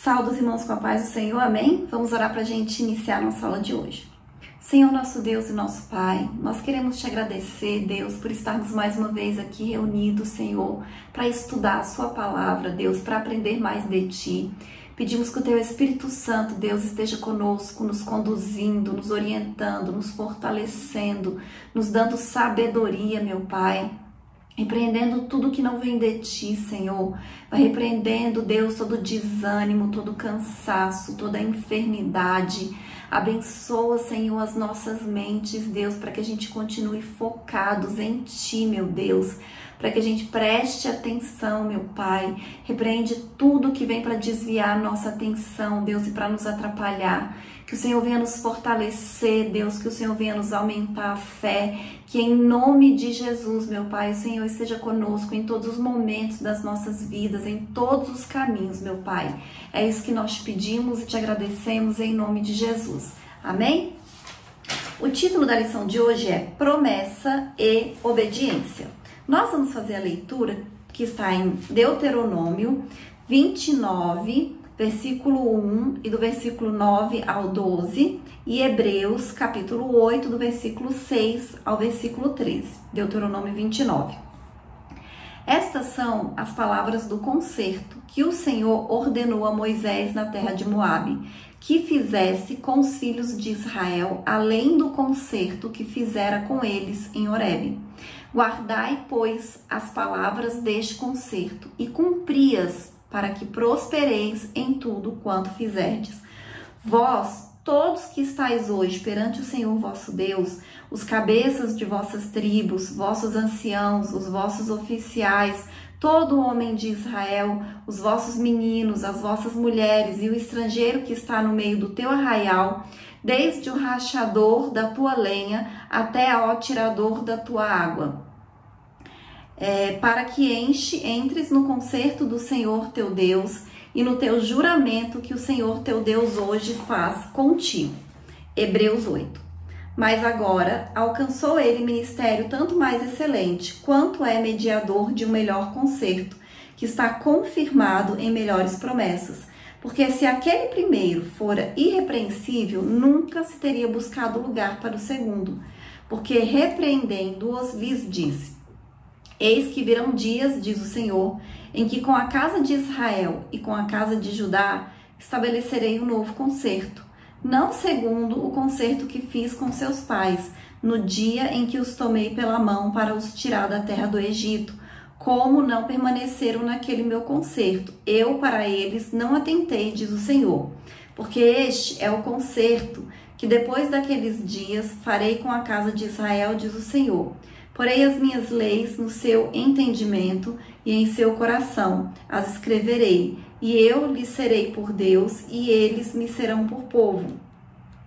Saúde os irmãos com a paz do Senhor, amém? Vamos orar para a gente iniciar nossa aula de hoje. Senhor, nosso Deus e nosso Pai, nós queremos te agradecer, Deus, por estarmos mais uma vez aqui reunidos, Senhor, para estudar a sua palavra, Deus, para aprender mais de Ti. Pedimos que o Teu Espírito Santo, Deus, esteja conosco, nos conduzindo, nos orientando, nos fortalecendo, nos dando sabedoria, meu Pai. Repreendendo tudo que não vem de Ti, Senhor. Vai repreendendo, Deus, todo desânimo, todo cansaço, toda enfermidade. Abençoa, Senhor, as nossas mentes, Deus, para que a gente continue focados em Ti, meu Deus. Para que a gente preste atenção, meu Pai. Repreende tudo que vem para desviar a nossa atenção, Deus, e para nos atrapalhar. Que o Senhor venha nos fortalecer, Deus, que o Senhor venha nos aumentar a fé, que em nome de Jesus, meu Pai, o Senhor esteja conosco em todos os momentos das nossas vidas, em todos os caminhos, meu Pai. É isso que nós te pedimos e te agradecemos em nome de Jesus. Amém? O título da lição de hoje é Promessa e Obediência. Nós vamos fazer a leitura que está em Deuteronômio 29, versículo 1 e do versículo 9 ao 12, e Hebreus, capítulo 8, do versículo 6 ao versículo 13, Deuteronômio 29. Estas são as palavras do concerto que o Senhor ordenou a Moisés na terra de Moabe, que fizesse com os filhos de Israel, além do concerto que fizera com eles em Horebe. Guardai, pois, as palavras deste concerto e cumpri-as, para que prospereis em tudo quanto fizerdes. Vós, todos que estáis hoje perante o Senhor vosso Deus, os cabeças de vossas tribos, vossos anciãos, os vossos oficiais, todo homem de Israel, os vossos meninos, as vossas mulheres e o estrangeiro que está no meio do teu arraial, desde o rachador da tua lenha até ao tirador da tua água. Para que entres no concerto do Senhor teu Deus e no teu juramento que o Senhor teu Deus hoje faz contigo. Hebreus 8. Mas agora alcançou ele ministério tanto mais excelente, quanto é mediador de um melhor concerto, que está confirmado em melhores promessas. Porque se aquele primeiro fora irrepreensível, nunca se teria buscado lugar para o segundo. Porque repreendendo-os lhes disse: Eis que virão dias, diz o Senhor, em que com a casa de Israel e com a casa de Judá estabelecerei um novo concerto, não segundo o concerto que fiz com seus pais, no dia em que os tomei pela mão para os tirar da terra do Egito, como não permaneceram naquele meu concerto. Eu para eles não atentei, diz o Senhor, porque este é o concerto que depois daqueles dias farei com a casa de Israel, diz o Senhor. Porei as minhas leis no seu entendimento e em seu coração as escreverei, e eu lhes serei por Deus, e eles me serão por povo.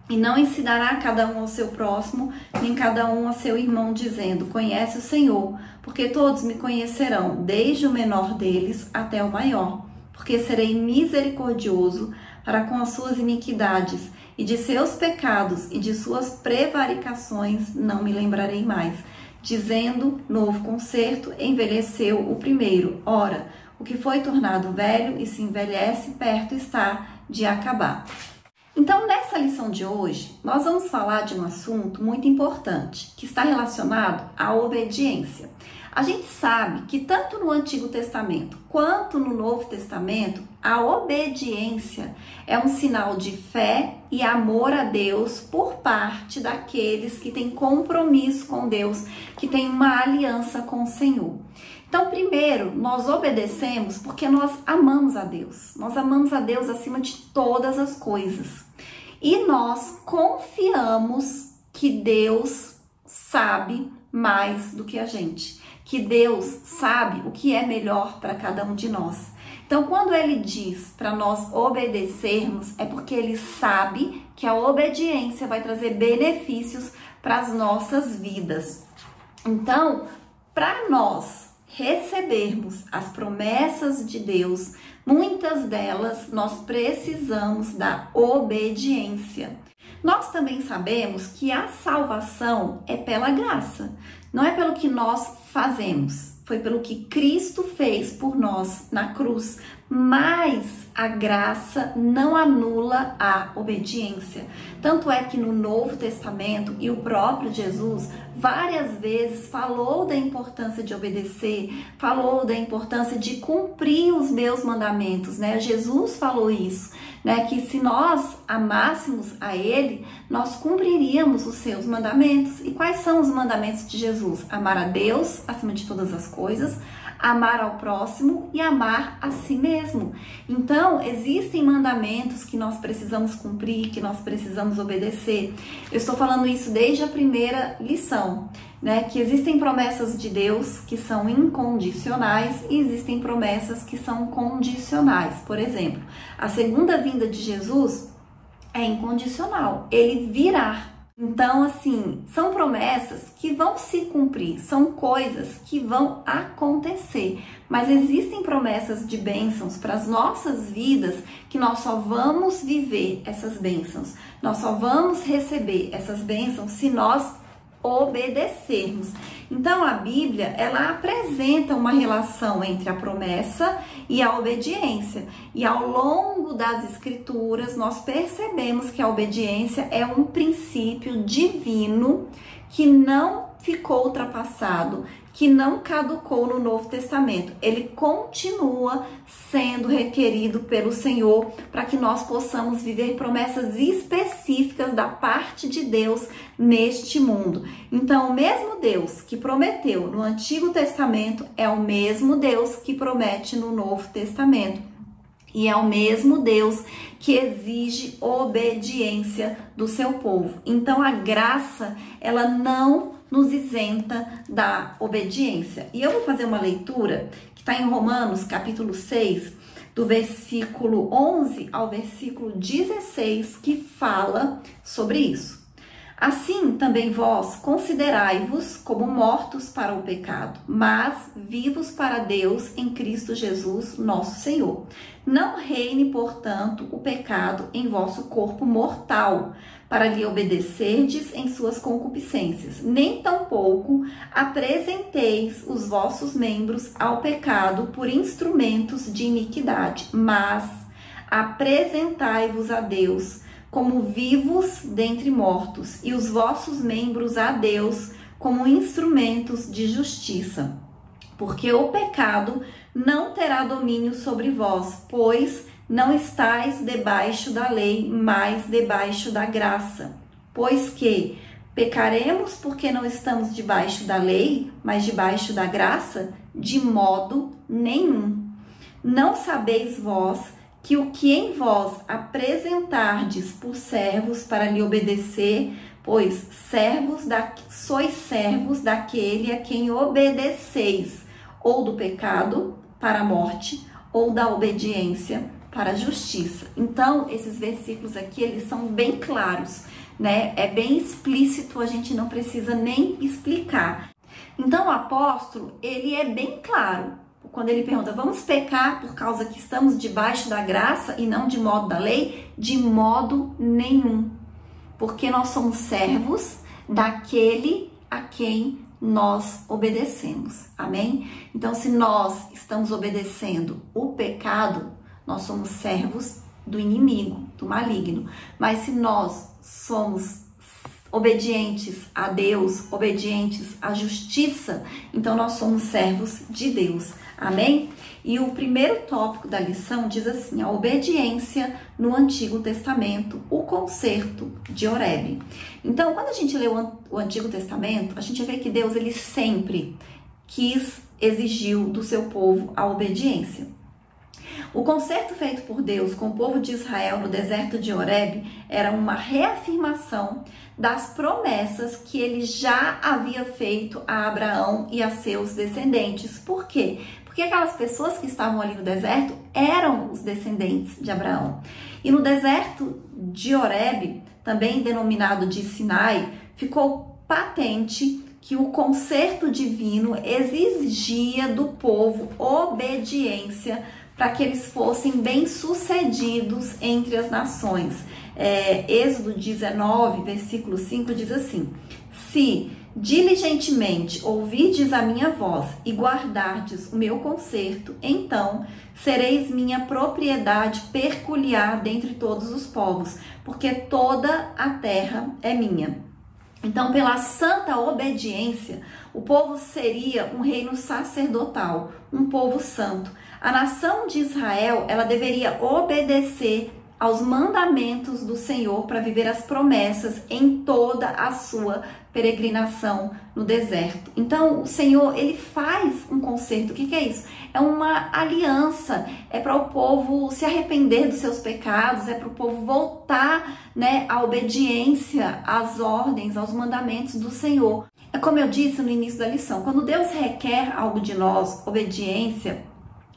E não ensinará cada um ao seu próximo, nem cada um a seu irmão, dizendo: Conhece o Senhor, porque todos me conhecerão, desde o menor deles até o maior. Porque serei misericordioso para com as suas iniquidades, e de seus pecados e de suas prevaricações não me lembrarei mais. Dizendo, novo concerto, envelheceu o primeiro. Ora, o que foi tornado velho e se envelhece, perto está de acabar. Então, nessa lição de hoje, nós vamos falar de um assunto muito importante, que está relacionado à obediência. A gente sabe que tanto no Antigo Testamento quanto no Novo Testamento, a obediência é um sinal de fé e amor a Deus por parte daqueles que têm compromisso com Deus, que têm uma aliança com o Senhor. Então, primeiro, nós obedecemos porque nós amamos a Deus. Nós amamos a Deus acima de todas as coisas. E nós confiamos que Deus sabe mais do que a gente. Que Deus sabe o que é melhor para cada um de nós. Então, quando Ele diz para nós obedecermos, é porque Ele sabe que a obediência vai trazer benefícios para as nossas vidas. Então, para nós recebermos as promessas de Deus, muitas delas nós precisamos da obediência. Nós também sabemos que a salvação é pela graça, não é pelo que nós fazemos. Foi pelo que Cristo fez por nós na cruz. mas a graça não anula a obediência. Tanto é que no Novo Testamento, e o próprio Jesus várias vezes falou da importância de obedecer, falou da importância de cumprir os meus mandamentos, né? Jesus falou isso, né? Que se nós amássemos a Ele, nós cumpriríamos os seus mandamentos. E quais são os mandamentos de Jesus? Amar a Deus acima de todas as coisas, amar ao próximo e amar a si mesmo. Então, existem mandamentos que nós precisamos cumprir, que nós precisamos obedecer. Eu estou falando isso desde a primeira lição, né? Que existem promessas de Deus que são incondicionais e existem promessas que são condicionais. Por exemplo, a segunda vinda de Jesus é incondicional, ele virá. Então, assim, são promessas que vão se cumprir, são coisas que vão acontecer, mas existem promessas de bênçãos para as nossas vidas que nós só vamos viver essas bênçãos, nós só vamos receber essas bênçãos se nós obedecermos. Então, a Bíblia, ela apresenta uma relação entre a promessa e a obediência. E ao longo das Escrituras, nós percebemos que a obediência é um princípio divino que não ficou ultrapassado, que não caducou no Novo Testamento. Ele continua sendo requerido pelo Senhor para que nós possamos viver promessas específicas da parte de Deus neste mundo. Então, o mesmo Deus que prometeu no Antigo Testamento é o mesmo Deus que promete no Novo Testamento. E é o mesmo Deus que exige obediência do seu povo. Então, a graça, ela não nos isenta da obediência. E eu vou fazer uma leitura que está em Romanos, capítulo 6, do versículo 11 ao versículo 16, que fala sobre isso. Assim também vós considerai-vos como mortos para o pecado, mas vivos para Deus em Cristo Jesus, nosso Senhor. Não reine, portanto, o pecado em vosso corpo mortal, para lhe obedecerdes em suas concupiscências, nem tampouco apresenteis os vossos membros ao pecado por instrumentos de iniquidade, mas apresentai-vos a Deus como vivos dentre mortos, e os vossos membros a Deus como instrumentos de justiça. Porque o pecado não terá domínio sobre vós, pois não estáis debaixo da lei, mas debaixo da graça. Pois que pecaremos porque não estamos debaixo da lei, mas debaixo da graça? De modo nenhum. Não sabeis vós que o que em vós apresentardes por servos para lhe obedecer, pois sois servos daquele a quem obedeceis, ou do pecado para a morte, ou da obediência para a justiça. Então, esses versículos aqui, eles são bem claros, né? É bem explícito, a gente não precisa nem explicar. Então, o apóstolo, ele é bem claro quando ele pergunta, vamos pecar por causa que estamos debaixo da graça e não de modo da lei? De modo nenhum, porque nós somos servos daquele a quem nós obedecemos, amém? Então, se nós estamos obedecendo o pecado, nós somos servos do inimigo, do maligno. Mas se nós somos obedientes a Deus, obedientes à justiça, então nós somos servos de Deus, amém? E o primeiro tópico da lição diz assim, a obediência no Antigo Testamento, o concerto de Horebe. Então, quando a gente lê o Antigo Testamento, a gente vê que Deus, ele sempre exigiu do seu povo a obediência. O concerto feito por Deus com o povo de Israel no deserto de Horebe era uma reafirmação das promessas que ele já havia feito a Abraão e a seus descendentes. Por quê? Porque aquelas pessoas que estavam ali no deserto eram os descendentes de Abraão. E no deserto de Horebe, também denominado de Sinai, ficou patente que o concerto divino exigia do povo obediência para que eles fossem bem-sucedidos entre as nações. Êxodo 19, versículo 5 diz assim, se diligentemente ouvirdes a minha voz e guardardes o meu conserto, então sereis minha propriedade peculiar dentre todos os povos, porque toda a terra é minha. Então, pela santa obediência, o povo seria um reino sacerdotal, um povo santo. A nação de Israel, ela deveria obedecer aos mandamentos do Senhor para viver as promessas em toda a sua peregrinação no deserto. Então, o Senhor, ele faz um concerto. O que é isso? É uma aliança, é para o povo se arrepender dos seus pecados, é para o povo voltar, né, à obediência, às ordens, aos mandamentos do Senhor. É como eu disse no início da lição, quando Deus requer algo de nós, obediência,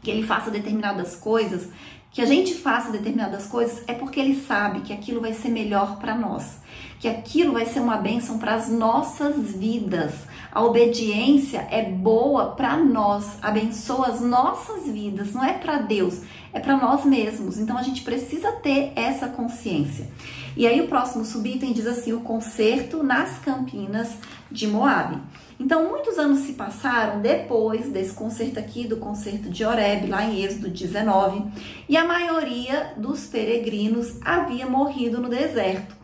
que ele faça determinadas coisas, que a gente faça determinadas coisas, é porque ele sabe que aquilo vai ser melhor para nós, que aquilo vai ser uma bênção para as nossas vidas. A obediência é boa para nós, abençoa as nossas vidas, não é para Deus, é para nós mesmos. Então a gente precisa ter essa consciência. E aí o próximo subitem diz assim: o concerto nas campinas de Moabe. Então, muitos anos se passaram depois desse concerto aqui, do concerto de Horebe, lá em Êxodo 19, e a maioria dos peregrinos havia morrido no deserto.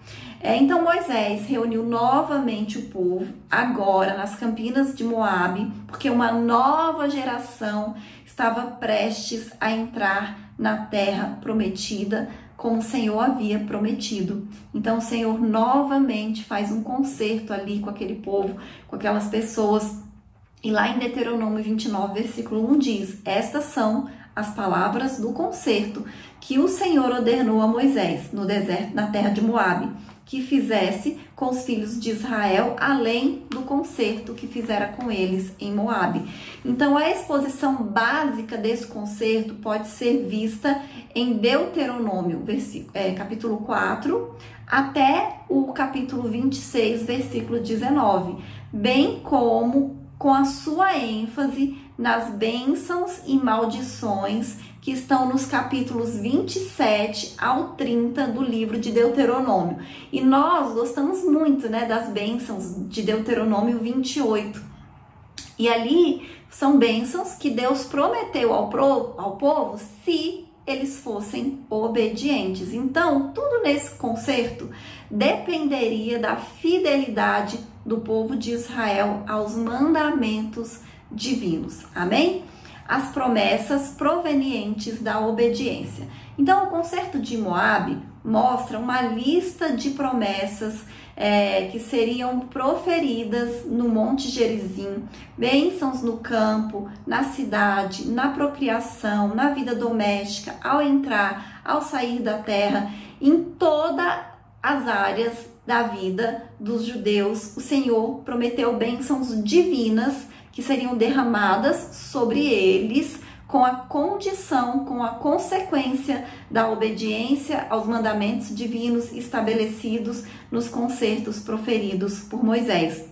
Então, Moisés reuniu novamente o povo, agora nas campinas de Moabe, porque uma nova geração estava prestes a entrar na terra prometida, como o Senhor havia prometido. Então, o Senhor novamente faz um concerto ali com aquele povo, com aquelas pessoas. E lá em Deuteronômio 29, versículo 1 diz: estas são as palavras do concerto que o Senhor ordenou a Moisés no deserto, na terra de Moabe, que fizesse com os filhos de Israel, além do concerto que fizera com eles em Moabe. Então, a exposição básica desse concerto pode ser vista em Deuteronômio, capítulo 4, até o capítulo 26, versículo 19, bem como com a sua ênfase nas bênçãos e maldições que estão nos capítulos 27 ao 30 do livro de Deuteronômio. E nós gostamos muito, né, das bênçãos de Deuteronômio 28. E ali são bênçãos que Deus prometeu ao povo se eles fossem obedientes. Então, tudo nesse concerto dependeria da fidelidade do povo de Israel aos mandamentos divinos. Amém? As promessas provenientes da obediência. Então, o concerto de Moabe mostra uma lista de promessas que seriam proferidas no Monte Gerizim, bênçãos no campo, na cidade, na procriação, na vida doméstica, ao entrar, ao sair da terra, em todas as áreas da vida dos judeus. O Senhor prometeu bênçãos divinas que seriam derramadas sobre eles com a condição, com a consequência da obediência aos mandamentos divinos estabelecidos nos concertos proferidos por Moisés.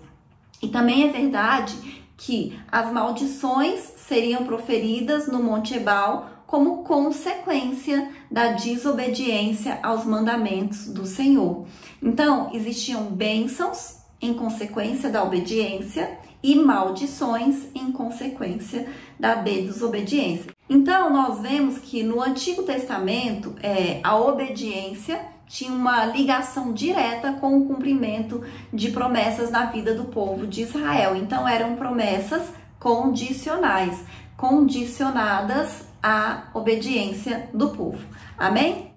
E também é verdade que as maldições seriam proferidas no Monte Ebal como consequência da desobediência aos mandamentos do Senhor. Então, existiam bênçãos em consequência da obediência e maldições em consequência da desobediência. Então, nós vemos que no Antigo Testamento, a obediência tinha uma ligação direta com o cumprimento de promessas na vida do povo de Israel. Então, eram promessas condicionais, condicionadas à obediência do povo. Amém?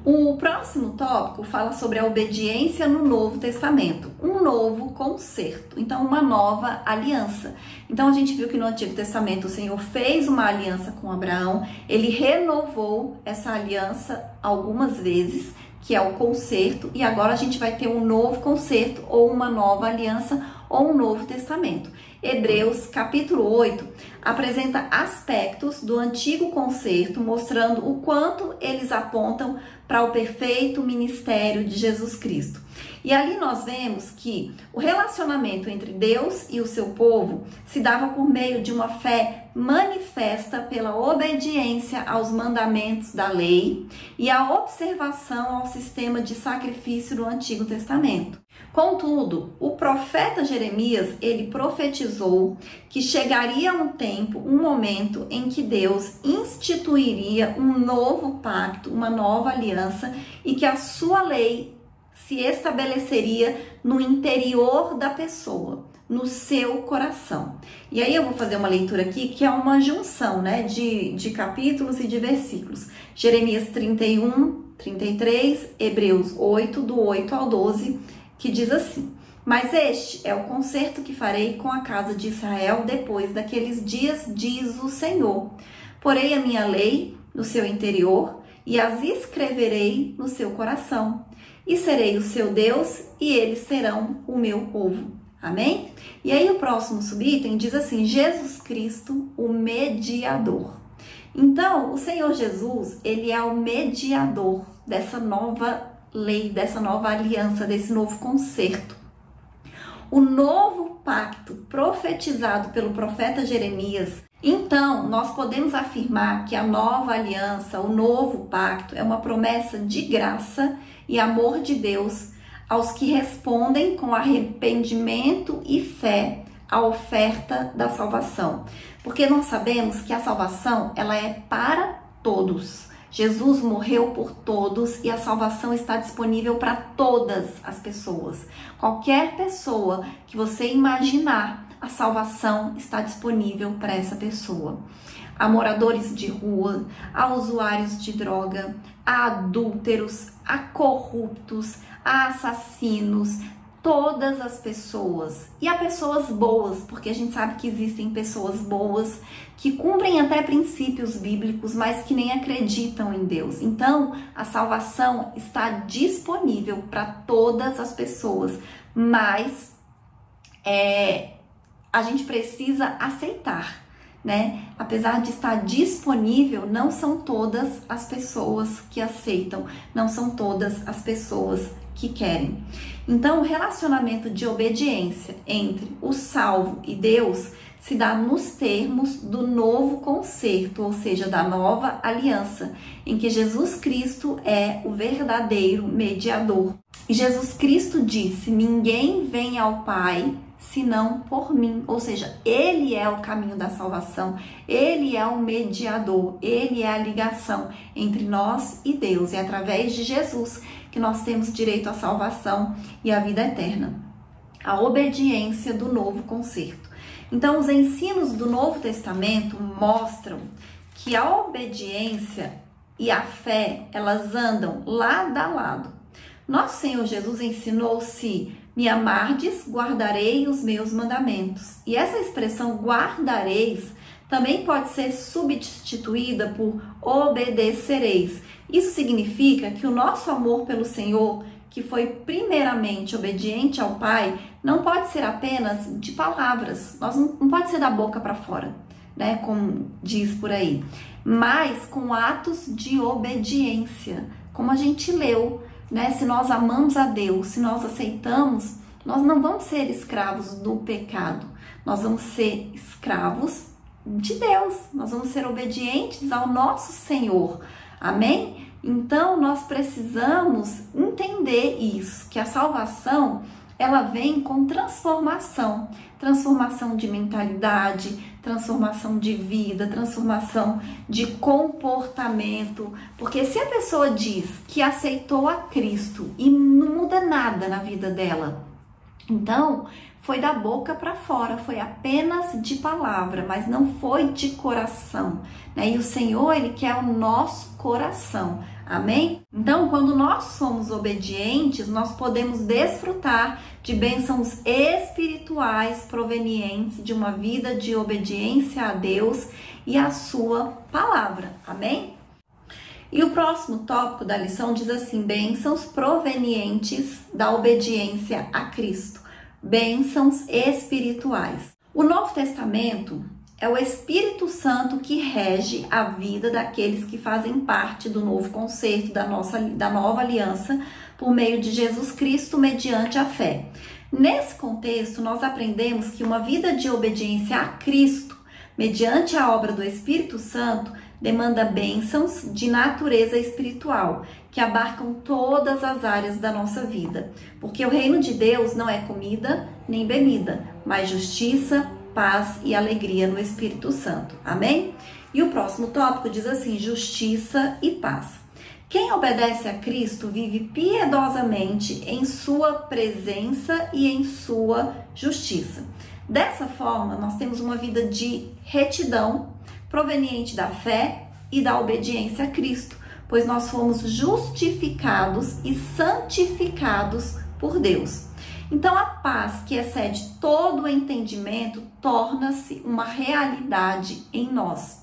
O próximo tópico fala sobre a obediência no Novo Testamento, um novo concerto, então uma nova aliança. Então a gente viu que no Antigo Testamento o Senhor fez uma aliança com Abraão, ele renovou essa aliança algumas vezes, que é o concerto, e agora a gente vai ter um novo concerto, ou uma nova aliança, ou um novo testamento. Hebreus, capítulo 8, apresenta aspectos do antigo concerto, mostrando o quanto eles apontam para o perfeito ministério de Jesus Cristo. E ali nós vemos que o relacionamento entre Deus e o seu povo se dava por meio de uma fé manifesta pela obediência aos mandamentos da lei e a observação ao sistema de sacrifício do Antigo Testamento. Contudo, o profeta Jeremias, ele profetizou que chegaria um tempo, um momento em que Deus instituiria um novo pacto, uma nova aliança e que a sua lei se estabeleceria no interior da pessoa, no seu coração. E aí eu vou fazer uma leitura aqui que é uma junção, né, de capítulos e de versículos. Jeremias 31, 33, Hebreus 8, do 8 ao 12, que diz assim: mas este é o concerto que farei com a casa de Israel depois daqueles dias, diz o Senhor. Porei a minha lei no seu interior e as escreverei no seu coração. E serei o seu Deus e eles serão o meu povo. Amém? E aí o próximo subitem diz assim: Jesus Cristo, o mediador. Então, o Senhor Jesus, ele é o mediador dessa nova lei, dessa nova aliança, desse novo concerto. O novo pacto profetizado pelo profeta Jeremias. Então, nós podemos afirmar que a nova aliança, o novo pacto, é uma promessa de graça e amor de Deus aos que respondem com arrependimento e fé à oferta da salvação. Porque nós sabemos que a salvação, ela é para todos. Jesus morreu por todos e a salvação está disponível para todas as pessoas. Qualquer pessoa que você imaginar, a salvação está disponível para essa pessoa. A moradores de rua, a usuários de droga, a adúlteros, a corruptos, a assassinos, todas as pessoas. E a pessoas boas, porque a gente sabe que existem pessoas boas que cumprem até princípios bíblicos, mas que nem acreditam em Deus. Então, a salvação está disponível para todas as pessoas, mas a gente precisa aceitar, né? Apesar de estar disponível, não são todas as pessoas que aceitam, não são todas as pessoas que querem. Então, o relacionamento de obediência entre o salvo e Deus se dá nos termos do novo concerto, ou seja, da nova aliança, em que Jesus Cristo é o verdadeiro mediador. E Jesus Cristo disse: ninguém vem ao Pai senão por mim, ou seja, ele é o caminho da salvação, ele é o mediador, ele é a ligação entre nós e Deus, e é através de Jesus que nós temos direito à salvação e à vida eterna. A obediência do novo concerto. Então, os ensinos do Novo Testamento mostram que a obediência e a fé, elas andam lado a lado. Nosso Senhor Jesus ensinou: se me amardes, guardarei os meus mandamentos. E essa expressão guardareis também pode ser substituída por obedecereis. Isso significa que o nosso amor pelo Senhor, que foi primeiramente obediente ao Pai, não pode ser apenas de palavras, não pode ser da boca para fora, né, como diz por aí, mas com atos de obediência, como a gente leu, né? Se nós amamos a Deus, se nós aceitamos, nós não vamos ser escravos do pecado, nós vamos ser escravos de Deus, nós vamos ser obedientes ao nosso Senhor, amém? Então, nós precisamos entender isso, que a salvação, ela vem com transformação, transformação de mentalidade, transformação de vida, transformação de comportamento, porque se a pessoa diz que aceitou a Cristo e não muda nada na vida dela, então foi da boca para fora, foi apenas de palavra, mas não foi de coração, né? E o Senhor, ele quer o nosso coração, amém? Então, quando nós somos obedientes, nós podemos desfrutar de bênçãos espirituais provenientes de uma vida de obediência a Deus e a sua palavra, amém? E o próximo tópico da lição diz assim: bênçãos provenientes da obediência a Cristo. Bênçãos espirituais. O Novo Testamento é o Espírito Santo que rege a vida daqueles que fazem parte do novo concerto, da nova aliança, por meio de Jesus Cristo, mediante a fé. Nesse contexto, nós aprendemos que uma vida de obediência a Cristo, mediante a obra do Espírito Santo, demanda bênçãos de natureza espiritual, que abarcam todas as áreas da nossa vida. Porque o reino de Deus não é comida nem bebida, mas justiça, paz e alegria no Espírito Santo. Amém? E o próximo tópico diz assim: justiça e paz. Quem obedece a Cristo vive piedosamente em sua presença e em sua justiça. Dessa forma, nós temos uma vida de retidão proveniente da fé e da obediência a Cristo, pois nós fomos justificados e santificados por Deus. Então, a paz que excede todo o entendimento torna-se uma realidade em nós.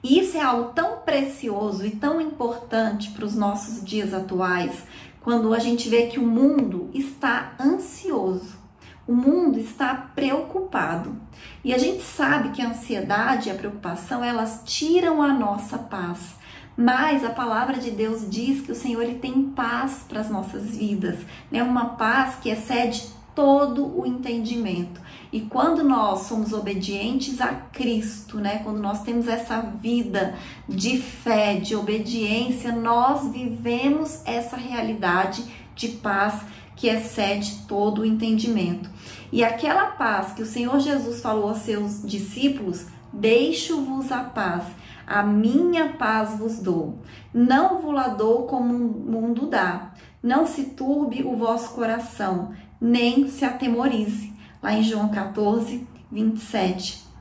E isso é algo tão precioso e tão importante para os nossos dias atuais, quando a gente vê que o mundo está ansioso, o mundo está preocupado. E a gente sabe que a ansiedade e a preocupação, elas tiram a nossa paz. Mas a palavra de Deus diz que o Senhor ele tem paz para as nossas vidas, né? Uma paz que excede todo o entendimento. E quando nós somos obedientes a Cristo, né? Quando nós temos essa vida de fé, de obediência, nós vivemos essa realidade de paz que excede todo o entendimento. E aquela paz que o Senhor Jesus falou aos seus discípulos: deixo-vos a paz, a minha paz vos dou. Não vos la dou como o mundo dá. Não se turbe o vosso coração, nem se atemorize. Lá em João 14, 27.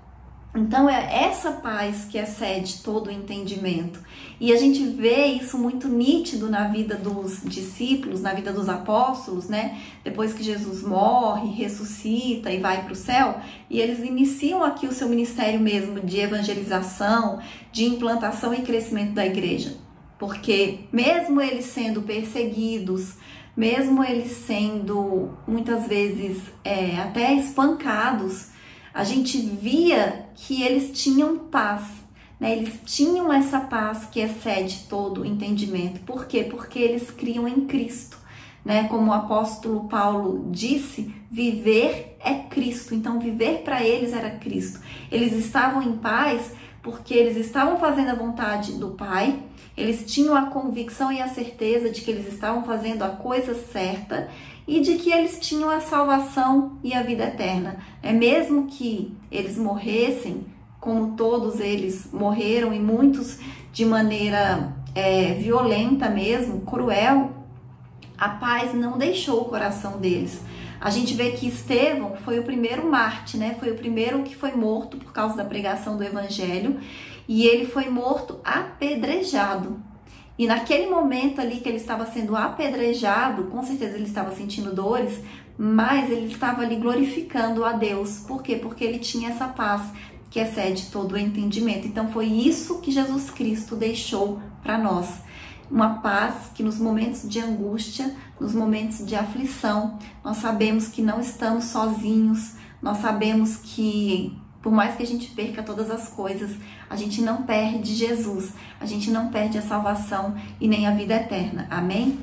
Então é essa paz que excede todo o entendimento. E a gente vê isso muito nítido na vida dos discípulos, na vida dos apóstolos, né? Depois que Jesus morre, ressuscita e vai para o céu, e eles iniciam aqui o seu ministério mesmo de evangelização, de implantação e crescimento da igreja. Porque mesmo eles sendo perseguidos, mesmo eles sendo muitas vezes até espancados, a gente via que eles tinham paz, né? Eles tinham essa paz que excede todo o entendimento. Por quê? Porque eles criam em Cristo, né? Como o apóstolo Paulo disse, viver é Cristo. Então, viver para eles era Cristo. Eles estavam em paz porque eles estavam fazendo a vontade do Pai, eles tinham a convicção e a certeza de que eles estavam fazendo a coisa certa e de que eles tinham a salvação e a vida eterna. Mesmo que eles morressem, como todos eles morreram, e muitos de maneira violenta mesmo, cruel, a paz não deixou o coração deles. A gente vê que Estevão foi o primeiro mártir, né? Foi o primeiro que foi morto por causa da pregação do evangelho, e ele foi morto apedrejado. E naquele momento ali que ele estava sendo apedrejado, com certeza ele estava sentindo dores, mas ele estava ali glorificando a Deus. Por quê? Porque ele tinha essa paz que excede todo o entendimento. Então foi isso que Jesus Cristo deixou para nós. Uma paz que nos momentos de angústia, nos momentos de aflição, nós sabemos que não estamos sozinhos, nós sabemos que por mais que a gente perca todas as coisas, a gente não perde Jesus, a gente não perde a salvação e nem a vida eterna. Amém?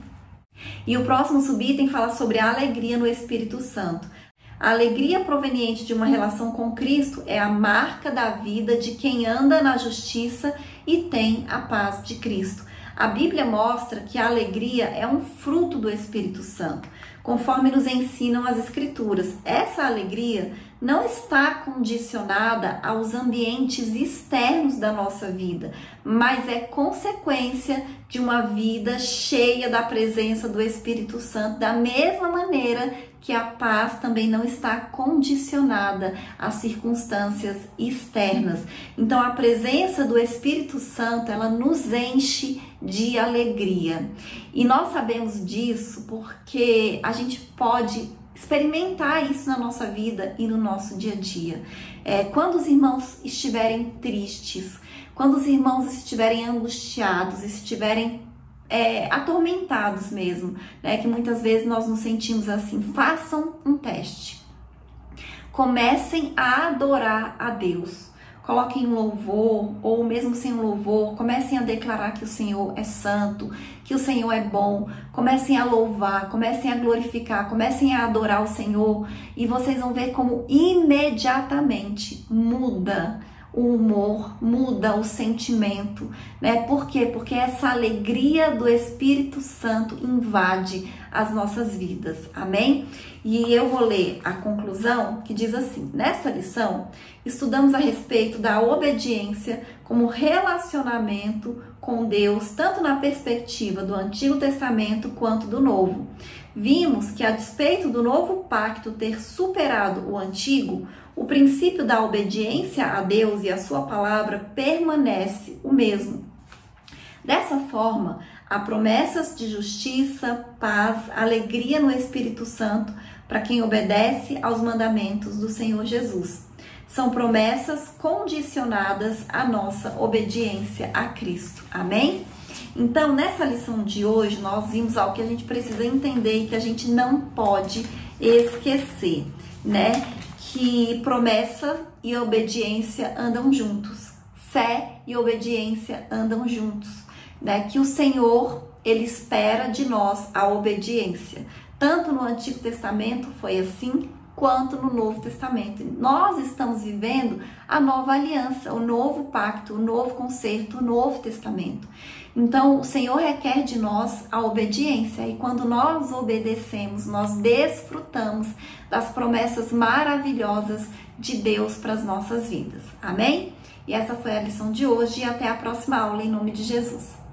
E o próximo subitem fala sobre a alegria no Espírito Santo. A alegria proveniente de uma relação com Cristo é a marca da vida de quem anda na justiça e tem a paz de Cristo. A Bíblia mostra que a alegria é um fruto do Espírito Santo, conforme nos ensinam as Escrituras. Essa alegria não está condicionada aos ambientes externos da nossa vida, mas é consequência de uma vida cheia da presença do Espírito Santo, da mesma maneira que a paz também não está condicionada às circunstâncias externas. Então, a presença do Espírito Santo, ela nos enche de alegria. E nós sabemos disso porque a gente pode experimentar isso na nossa vida e no nosso dia a dia. Quando os irmãos estiverem tristes, quando os irmãos estiverem angustiados, estiverem atormentados mesmo, né? Que muitas vezes nós nos sentimos assim, façam um teste. comecem a adorar a Deus. Coloquem um louvor, ou mesmo sem um louvor, comecem a declarar que o Senhor é santo, que o Senhor é bom. Comecem a louvar, comecem a glorificar, comecem a adorar o Senhor. E vocês vão ver como imediatamente muda o humor, muda o sentimento, né? Por quê? Porque essa alegria do Espírito Santo invade as nossas vidas, amém? E eu vou ler a conclusão que diz assim: nessa lição, estudamos a respeito da obediência como relacionamento com Deus, tanto na perspectiva do Antigo Testamento quanto do Novo. Vimos que, a despeito do novo pacto ter superado o antigo, o princípio da obediência a Deus e a sua palavra permanece o mesmo. Dessa forma, há promessas de justiça, paz, alegria no Espírito Santo para quem obedece aos mandamentos do Senhor Jesus. São promessas condicionadas à nossa obediência a Cristo. Amém? Então, nessa lição de hoje, nós vimos algo que a gente precisa entender e que a gente não pode esquecer, né? Que promessa e obediência andam juntos. Fé e obediência andam juntos, né? Que o Senhor, Ele espera de nós a obediência. Tanto no Antigo Testamento foi assim, quanto no Novo Testamento. Nós estamos vivendo a nova aliança, o novo pacto, o novo concerto, o Novo Testamento. Então, o Senhor requer de nós a obediência, e quando nós obedecemos, nós desfrutamos das promessas maravilhosas de Deus para as nossas vidas. Amém? E essa foi a lição de hoje, e até a próxima aula, em nome de Jesus.